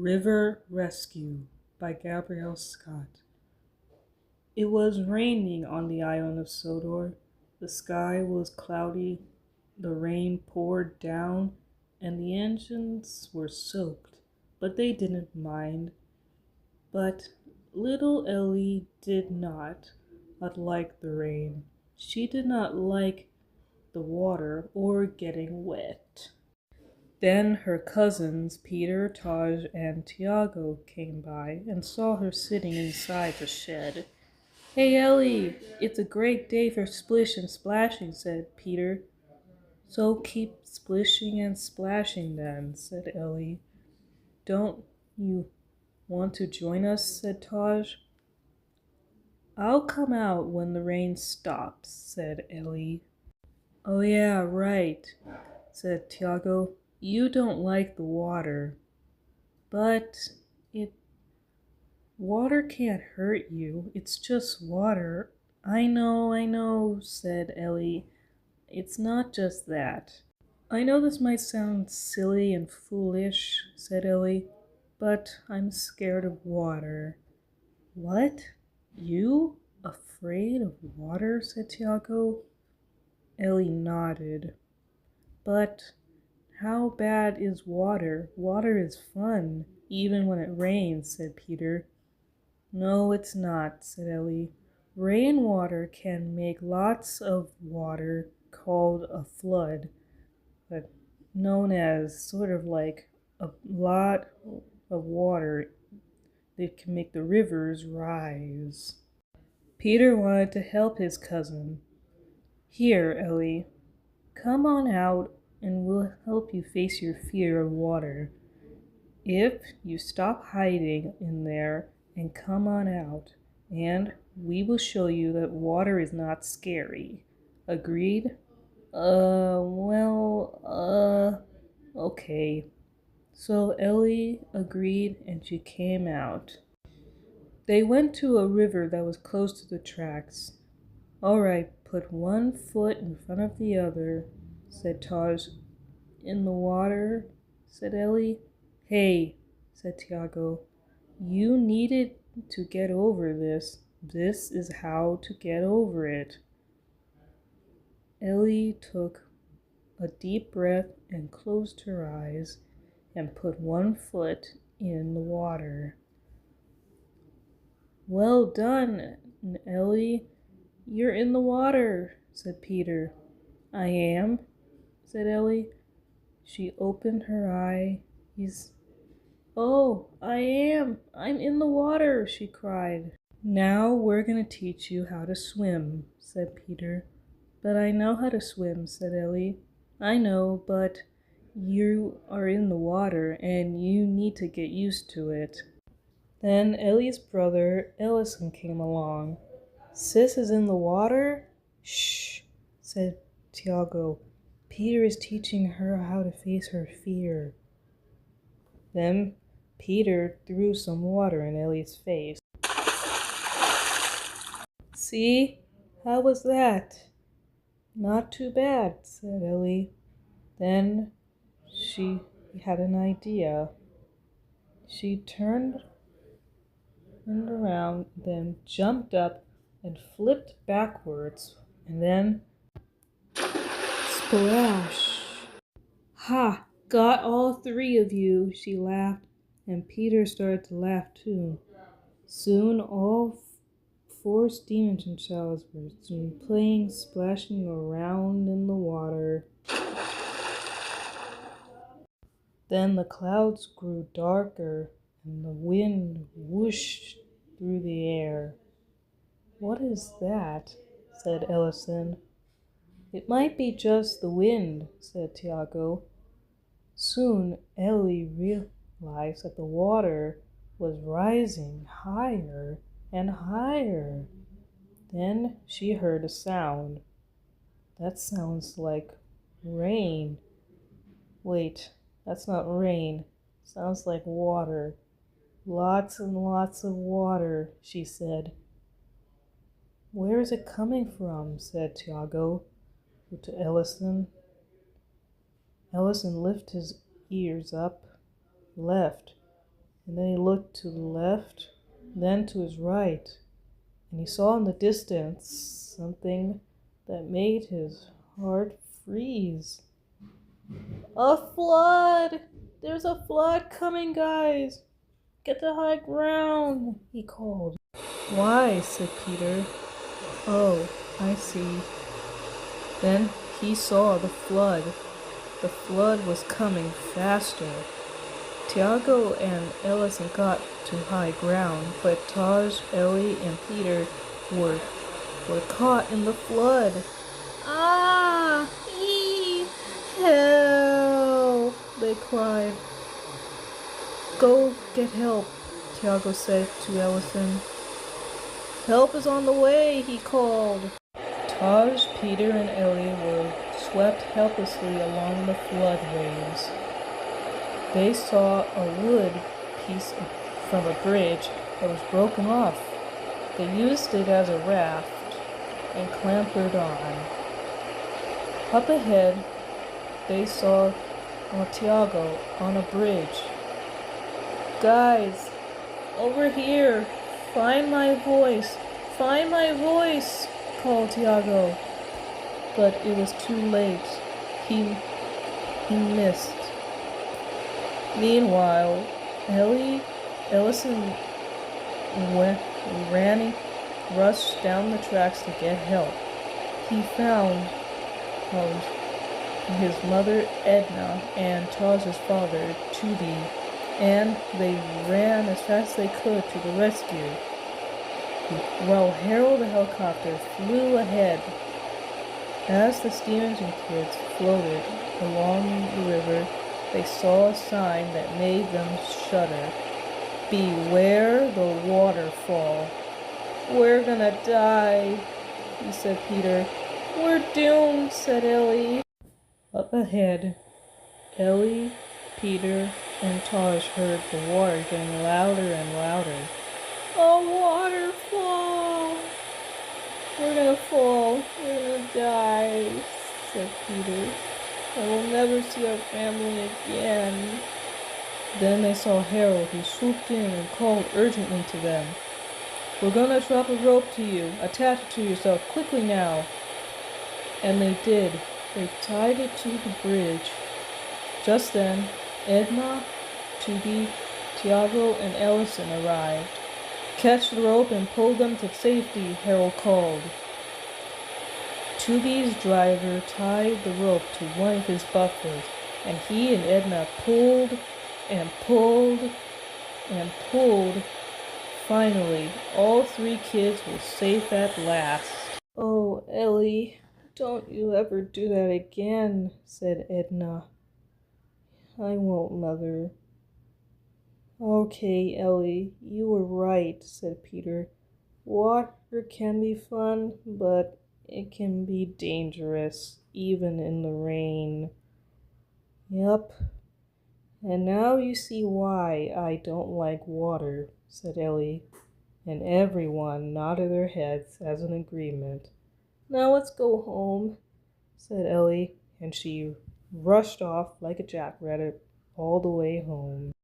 River Rescue by Gabrielle Scott. It was raining on the island of Sodor. The sky was cloudy, the rain poured down, and the engines were soaked, but they didn't mind. But little Ellie did not like the rain. She did not like the water or getting wet. Then her cousins, Peter, Taj, and Tiago, came by and saw her sitting inside the shed. "Hey, Ellie, it's a great day for splish and splashing," said Peter. "So keep splishing and splashing then," said Ellie. "Don't you want to join us?" said Taj. "I'll come out when the rain stops," said Ellie. "Oh yeah, right," said Tiago. "You don't like the water. But it water can't hurt you. It's just water." I know, said Ellie. "It's not just that." "I know this might sound silly and foolish," said Ellie, "but I'm scared of water." "What? You? Afraid of water?" said Tiago. Ellie nodded. "But how bad is water? Water is fun, even when it rains," said Peter. "No, it's not," said Ellie. "Rainwater can make lots of water called a flood, but known as sort of like a lot of water that can make the rivers rise." Peter wanted to help his cousin. "Here, Ellie, come on out and we'll help you face your fear of water. If you stop hiding in there and come on out, and we will show you that water is not scary. Agreed?" Okay." So Ellie agreed and she came out. They went to a river that was close to the tracks. "All right, put one foot in front of the other," said Taj. "In the water?" said Ellie. "Hey," said Tiago, "you needed to get over this. This is how to get over it." Ellie took a deep breath and closed her eyes and put one foot in the water. "Well done, Ellie. You're in the water," said Peter. "I am," said Ellie. She opened her eyes. "Oh, I am! I'm in the water!" she cried. "Now we're going to teach you how to swim," said Peter. "But I know how to swim," said Ellie. "I know, but you are in the water and you need to get used to it." Then Ellie's brother Ellison came along. "Sis is in the water?" "Shh," said Tiago. "Peter is teaching her how to face her fear." Then Peter threw some water in Ellie's face. "See? How was that?" "Not too bad," said Ellie. Then she had an idea. She turned around, then jumped up and flipped backwards, and then splash! "Ha! Got all three of you," she laughed, and Peter started to laugh too. Soon all four steam engine shells were soon playing, splashing around in the water. Then the clouds grew darker and the wind whooshed through the air. "What is that?" said Ellison. "It might be just the wind," said Tiago. Soon Ellie realized that the water was rising higher and higher. Then she heard a sound. "That sounds like rain. Wait, that's not rain. Sounds like water. Lots and lots of water," she said. "Where is it coming from?" said Tiago to Ellison. Ellison lifted his ears up. "Left. And then he looked to the left, then to his right, and he saw in the distance something that made his heart freeze. A flood! There's a flood coming, guys! Get to high ground, he called. Why? Said Peter. Oh, I see. Then he saw the flood. The flood was coming faster. Tiago and Ellison got to high ground, but Taj, Ellie, and Peter were caught in the flood. Ah! Help! They cried. Go get help, Tiago said to Ellison. Help is on the way, he called. Taj, Peter, and Ellie were swept helplessly along the flood waves. They saw a wood piece from a bridge that was broken off. They used it as a raft and clambered on. Up ahead, they saw Tiago on a bridge. Guys, over here, find my voice, called Tiago. But it was too late. He missed. Meanwhile, Ellison rushed down the tracks to get help. He found his mother Edna and Taj's father Tubi, and they ran as fast as they could to the rescue. While Harold the helicopter flew ahead, as the Stevenson kids floated along the river, they saw a sign that made them shudder. Beware the waterfall. We're gonna die, said Peter. We're doomed, said Ellie. Up ahead, Ellie, Peter, and Taj heard the water getting louder and louder. A waterfall! We're gonna fall. We're gonna die, said Peter. I will never see our family again. Then they saw Harold, who swooped in and called urgently to them. We're gonna drop a rope to you. Attach it to yourself quickly now. And they did. They tied it to the bridge. Just then, Edna, Tubi, Tiago, and Ellison arrived. Catch the rope and pull them to safety, Harold called. Tubi's driver tied the rope to one of his buffers, and he and Edna pulled and pulled and pulled. Finally, all three kids were safe at last. Oh, Ellie, don't you ever do that again, said Edna. I won't, Mother. Okay, Ellie, you were right, said Peter. Water can be fun, but it can be dangerous, even in the rain. Yup. And now you see why I don't like water, said Ellie, and everyone nodded their heads as an agreement. Now let's go home, said Ellie, and she rushed off like a jackrabbit all the way home.